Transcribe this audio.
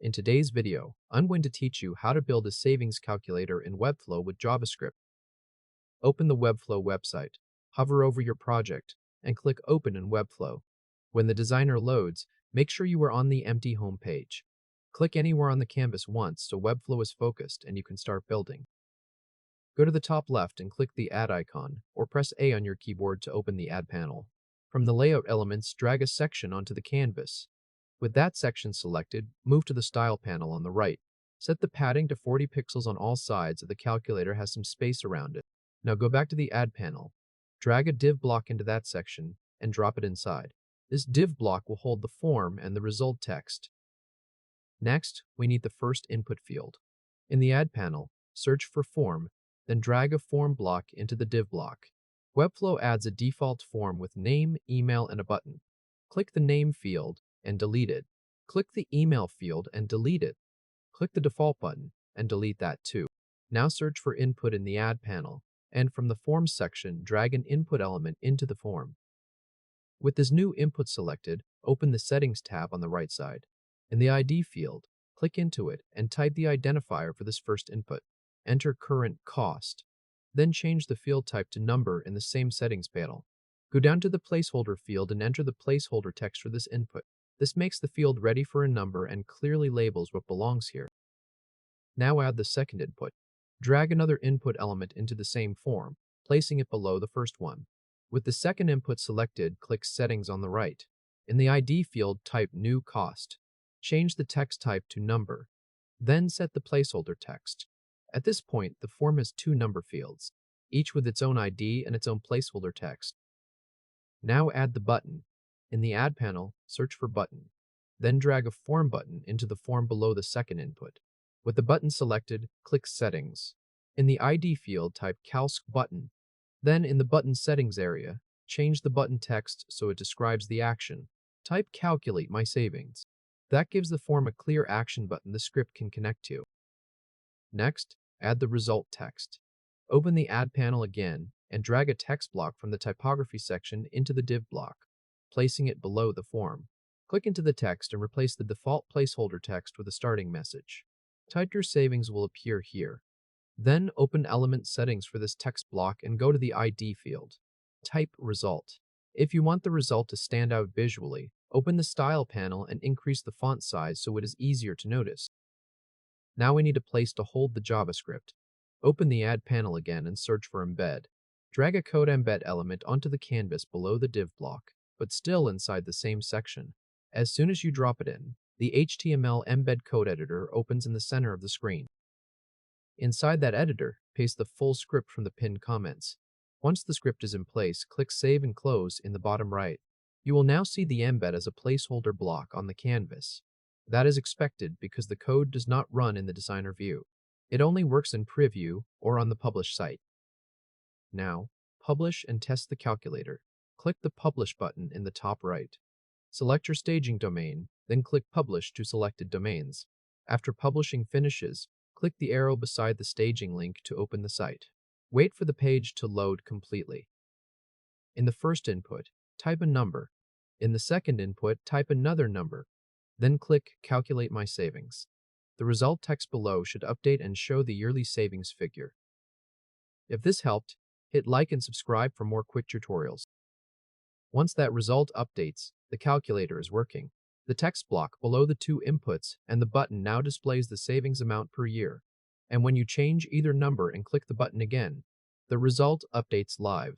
In today's video, I'm going to teach you how to build a savings calculator in Webflow with JavaScript. Open the Webflow website, hover over your project, and click Open in Webflow. When the designer loads, make sure you are on the empty home page. Click anywhere on the canvas once so Webflow is focused and you can start building. Go to the top left and click the Add icon, or press A on your keyboard to open the Add panel. From the Layout elements, drag a section onto the canvas. With that section selected, move to the Style panel on the right. Set the padding to 40 pixels on all sides so the calculator has some space around it. Now go back to the Add panel. Drag a div block into that section and drop it inside. This div block will hold the form and the result text. Next, we need the first input field. In the Add panel, search for Form, then drag a form block into the div block. Webflow adds a default form with name, email, and a button. Click the name field and delete it. Click the email field and delete it. Click the default button and delete that too. Now search for input in the Add panel, and from the Forms section, drag an input element into the form. With this new input selected, open the Settings tab on the right side. In the ID field, click into it and type the identifier for this first input. Enter currentCost. Then change the field type to number in the same settings panel. Go down to the placeholder field and enter the placeholder text for this input. This makes the field ready for a number and clearly labels what belongs here. Now add the second input. Drag another input element into the same form, placing it below the first one. With the second input selected, click Settings on the right. In the ID field, type newCost. Change the text type to number. Then set the placeholder text. At this point, the form has two number fields, each with its own ID and its own placeholder text. Now add the button. In the Add panel, search for Button. Then drag a form button into the form below the second input. With the button selected, click Settings. In the ID field, type calcButton. Then in the button settings area, change the button text so it describes the action. Type Calculate My Savings. That gives the form a clear action button the script can connect to. Next, add the result text. Open the Add panel again and drag a text block from the typography section into the div block, placing it below the form. Click into the text and replace the default placeholder text with a starting message. Type your savings will appear here. Then open Element Settings for this text block and go to the ID field. Type Result. If you want the result to stand out visually, open the Style panel and increase the font size so it is easier to notice. Now we need a place to hold the JavaScript. Open the Add panel again and search for Embed. Drag a Code Embed element onto the canvas below the div block, but still inside the same section. As soon as you drop it in, the HTML embed code editor opens in the center of the screen. Inside that editor, paste the full script from the pinned comments. Once the script is in place, click Save and Close in the bottom right. You will now see the embed as a placeholder block on the canvas. That is expected because the code does not run in the designer view. It only works in preview or on the publish site. Now, publish and test the calculator. Click the Publish button in the top right. Select your staging domain, then click Publish to selected domains. After publishing finishes, click the arrow beside the staging link to open the site. Wait for the page to load completely. In the first input, type a number. In the second input, type another number. Then click Calculate My Savings. The result text below should update and show the yearly savings figure. If this helped, hit like and subscribe for more quick tutorials. Once that result updates, the calculator is working. The text block below the two inputs and the button now displays the savings amount per year. And when you change either number and click the button again, the result updates live.